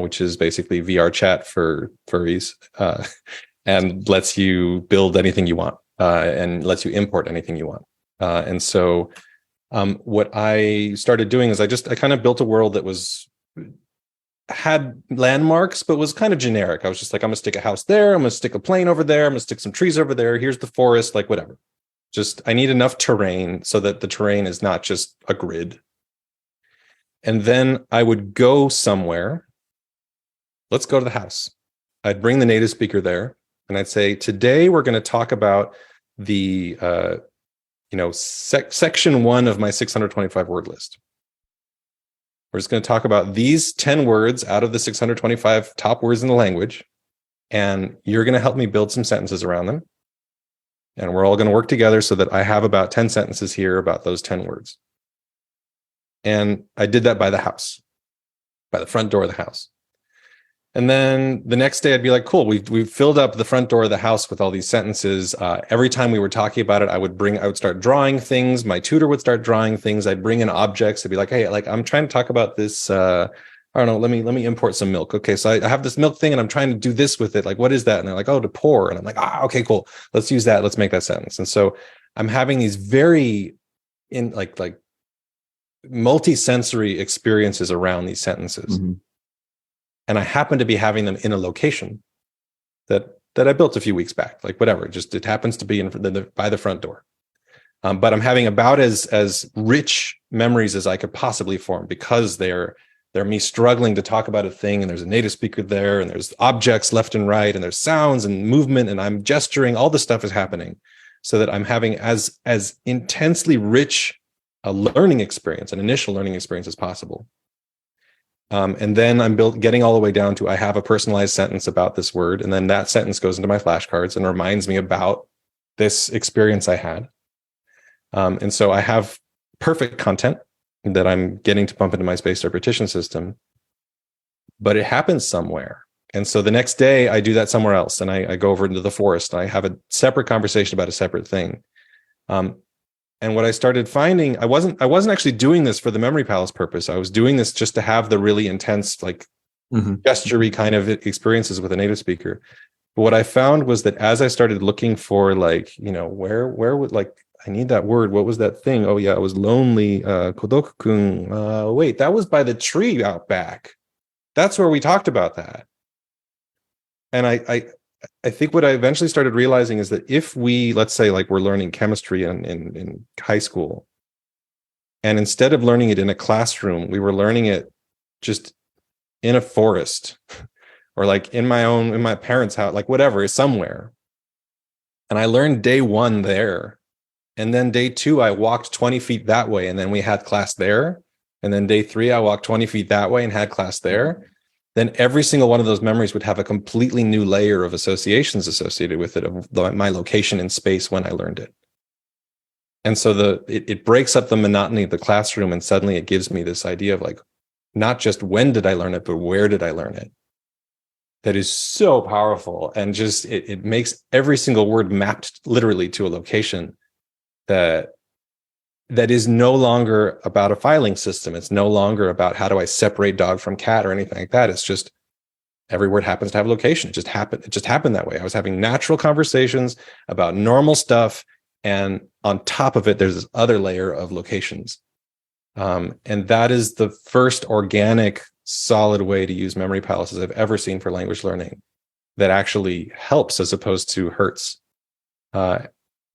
which is basically VR chat for furries, and lets you build anything you want, and lets you import anything you want. And so what I started doing is I kind of built a world that had landmarks, but was kind of generic. I was just like, I'm gonna stick a house there, I'm gonna stick a plane over there, I'm gonna stick some trees over there, here's the forest, like whatever. Just I need enough terrain so that the terrain is not just a grid. And then I would go somewhere. Let's go to the house. I'd bring the native speaker there, and I'd say, today we're going to talk about the section 1 of my 625 word list. We're just going to talk about these 10 words out of the 625 top words in the language, and you're going to help me build some sentences around them. And we're all going to work together so that I have about 10 sentences here about those 10 words. And I did that by the house, by the front door of the house. And then the next day I'd be like, cool, we've filled up the front door of the house with all these sentences. Every time we were talking about it, I would start drawing things. My tutor would start drawing things. I'd bring in objects. I'd be like, hey, like I'm trying to talk about this. I don't know. Let me import some milk. Okay, so I have this milk thing, and I'm trying to do this with it. Like, what is that? And they're like, oh, to pour. And I'm like, okay, cool. Let's use that. Let's make that sentence. And so I'm having these very like multi-sensory experiences around these sentences. Mm-hmm. And I happen to be having them in a location that I built a few weeks back. Like whatever, it happens to be by the front door. But I'm having about as rich memories as I could possibly form, because they're me struggling to talk about a thing, and there's a native speaker there, and there's objects left and right, and there's sounds and movement, and I'm gesturing. All this stuff is happening, so that I'm having as intensely rich a learning experience, an initial learning experience as possible. And then I'm getting all the way down to I have a personalized sentence about this word, and then that sentence goes into my flashcards and reminds me about this experience I had. And so I have perfect content that I'm getting to pump into my spaced repetition system, but it happens somewhere. And so the next day I do that somewhere else, and I go over into the forest, and I have a separate conversation about a separate thing. And what I started finding, I wasn't actually doing this for the memory palace purpose. I was doing this just to have the really intense, like gestury kind of experiences with a native speaker. But what I found was that as I started looking for, like, where would, like, I need that word. What was that thing? Oh yeah, it was lonely. Kodoku-kun. Wait, that was by the tree out back. That's where we talked about that. And I think what I eventually started realizing is that if we, let's say, like, we're learning chemistry in high school, and instead of learning it in a classroom, we were learning it just in a forest, or like in my parents' house, like whatever, somewhere. And I learned day 1 there. And then day 2, I walked 20 feet that way, and then we had class there. And then day 3, I walked 20 feet that way and had class there. Then every single one of those memories would have a completely new layer of associations associated with it, of my location in space when I learned it. And so it breaks up the monotony of the classroom, and suddenly it gives me this idea of, like, not just when did I learn it, but where did I learn it? That is so powerful, and just it makes every single word mapped literally to a location that is no longer about a filing system. It's no longer about how do I separate dog from cat or anything like that. It's just every word happens to have a location. It just happened that way. I was having natural conversations about normal stuff, and on top of it, there's this other layer of locations. And that is the first organic, solid way to use memory palaces I've ever seen for language learning that actually helps as opposed to hurts.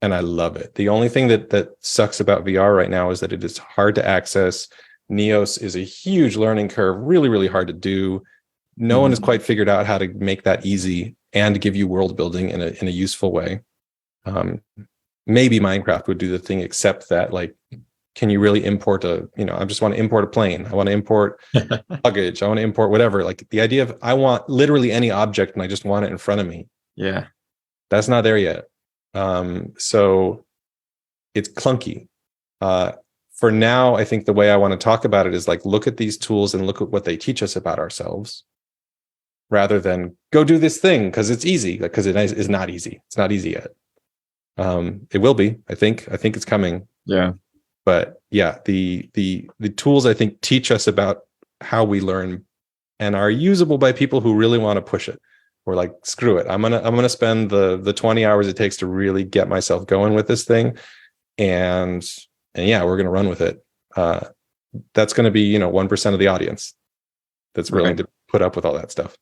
And I love it. The only thing that sucks about VR right now is that it is hard to access. Neos is a huge learning curve, really, really hard to do. No one has quite figured out how to make that easy and give you world building in a useful way. Maybe Minecraft would do the thing, except that, like, can you really import I just want to import a plane. I want to import luggage. I want to import whatever. Like, the idea of I want literally any object and I just want it in front of me. Yeah. That's not there yet. So it's clunky. For now, I think the way I want to talk about it is, like, look at these tools and look at what they teach us about ourselves, rather than go do this thing because it's easy, because it is not easy. It's not easy yet. It will be. I think it's coming. Yeah. But yeah, the tools I think teach us about how we learn and are usable by people who really want to push it. We're like, screw it. I'm gonna spend the 20 hours it takes to really get myself going with this thing. And yeah, we're gonna run with it. That's gonna be, 1% of the audience that's willing to put up with all that stuff.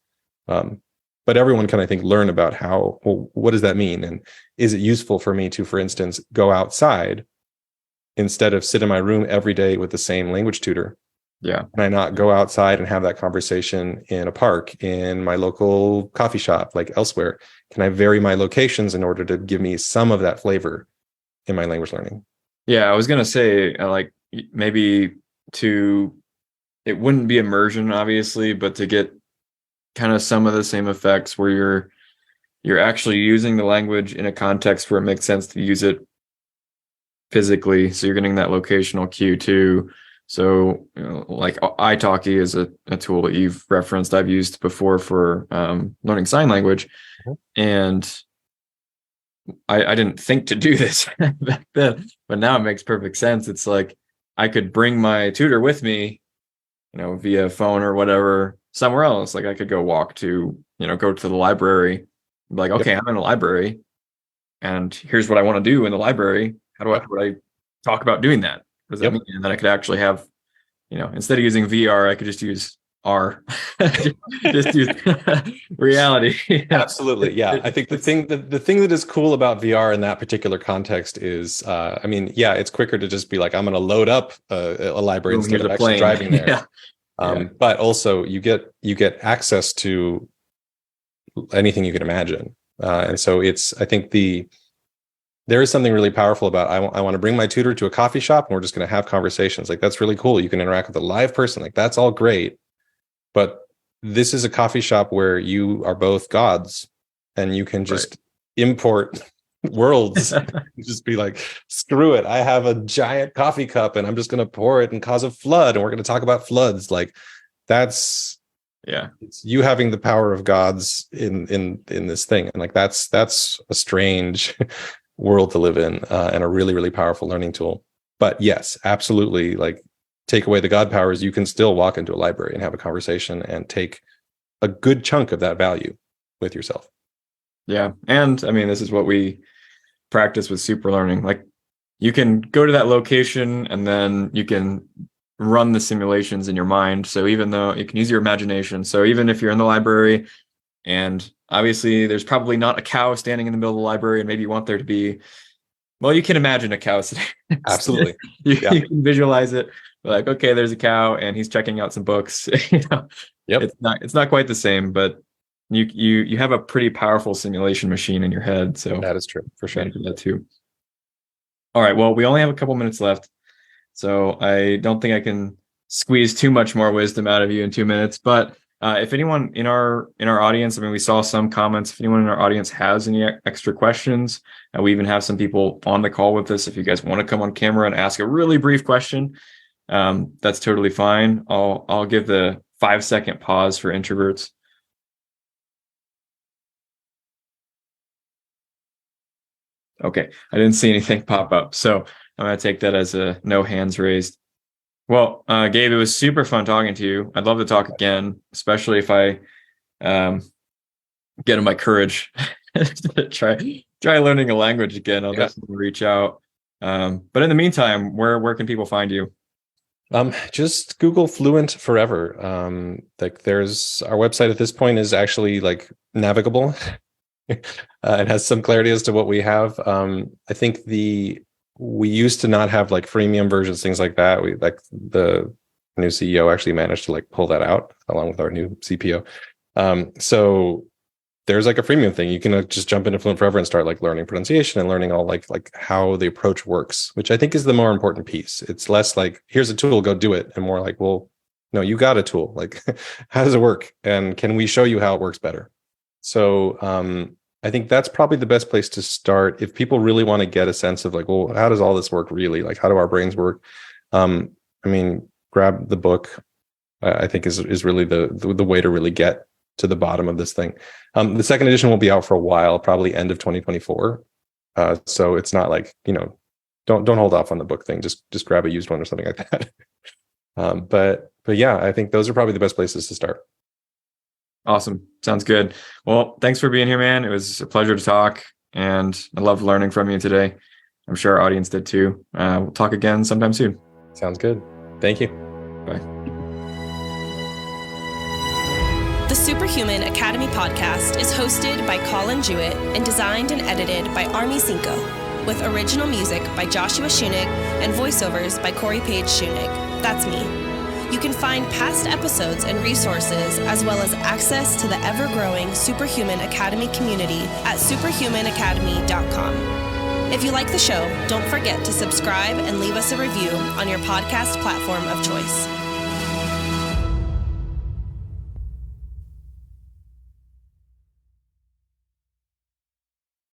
But everyone can, I think, learn about what does that mean? And is it useful for me to, for instance, go outside instead of sit in my room every day with the same language tutor? Yeah. Can I not go outside and have that conversation in a park, in my local coffee shop, like elsewhere? Can I vary my locations in order to give me some of that flavor in my language learning? Yeah, I was going to say, like, maybe it wouldn't be immersion, obviously, but to get kind of some of the same effects where you're actually using the language in a context where it makes sense to use it physically. So you're getting that locational cue too. So, like italki is a tool that you've referenced, I've used before for learning sign language. And I didn't think to do this back then, but now it makes perfect sense. It's like I could bring my tutor with me, via phone or whatever, somewhere else. Like I could go go to the library, like, okay, I'm in a library and here's what I want to do in the library. How do I talk about doing that? What does that mean? And then I could actually have, instead of using VR, I could just use R, just use reality. Absolutely. Yeah. I think the thing that is cool about VR in that particular context is, it's quicker to just be like, I'm going to load up a library instead of actually driving there. But also you get access to anything you can imagine. And so I think there is something really powerful about, I want to bring my tutor to a coffee shop and we're just going to have conversations. Like, that's really cool. You can interact with a live person. Like, that's all great. But this is a coffee shop where you are both gods and you can just import worlds. Just be like, screw it. I have a giant coffee cup and I'm just going to pour it and cause a flood. And we're going to talk about floods. Like, it's you having the power of gods in this thing. And like, that's a strange world to live in, and a really, really powerful learning tool. But yes, absolutely. Like, take away the god powers, you can still walk into a library and have a conversation and take a good chunk of that value with yourself. Yeah. And this is what we practice with super learning. Like, you can go to that location and then you can run the simulations in your mind. So even though you can use your imagination. So even if you're in the library and obviously there's probably not a cow standing in the middle of the library, and maybe you want there to be, well, you can imagine a cow sitting. Absolutely. You can visualize it. Like, okay, there's a cow and he's checking out some books. It's not quite the same, but you have a pretty powerful simulation machine in your head. So that is true for sure. That too. All right. Well, we only have a couple minutes left, so I don't think I can squeeze too much more wisdom out of you in 2 minutes. But if anyone in our audience, we saw some comments. If anyone in our audience has any extra questions, we even have some people on the call with us. If you guys want to come on camera and ask a really brief question, that's totally fine. I'll give the 5-second pause for introverts. Okay, I didn't see anything pop up, so I'm going to take that as a no hands raised. Well, Gabe, it was super fun talking to you. I'd love to talk again, especially if I get in my courage to try learning a language again. I'll definitely reach out. But in the meantime, where can people find you? Just Google Fluent Forever. There's our website at this point is actually like navigable. It has some clarity as to what we have. I think we used to not have like freemium versions, things like that. We the new CEO actually managed to like pull that out along with our new CPO. So there's like a freemium thing. You can just jump into Fluent Forever and start like learning pronunciation and learning all like how the approach works, which I think is the more important piece. It's less like, here's a tool, go do it. And more like, well, no, you got a tool. Like, how does it work? And can we show you how it works better? So I think that's probably the best place to start. If people really want to get a sense of like, well, how does all this work really? Like, how do our brains work? Grab the book, I think is really the way to really get to the bottom of this thing. The second edition will be out for a while, probably end of 2024. So it's not like, don't hold off on the book thing. Just grab a used one or something like that. But yeah, I think those are probably the best places to start. Awesome. Sounds good. Well, thanks for being here, man. It was a pleasure to talk, and I loved learning from you today. I'm sure our audience did too. We'll talk again sometime soon. Sounds good. Thank you. Bye. The Superhuman Academy podcast is hosted by Colin Jewett and designed and edited by Army Cinco, with original music by Joshua Schunig and voiceovers by Corey Page Schunig. That's me. You can find past episodes and resources, as well as access to the ever-growing Superhuman Academy community at superhumanacademy.com. If you like the show, don't forget to subscribe and leave us a review on your podcast platform of choice.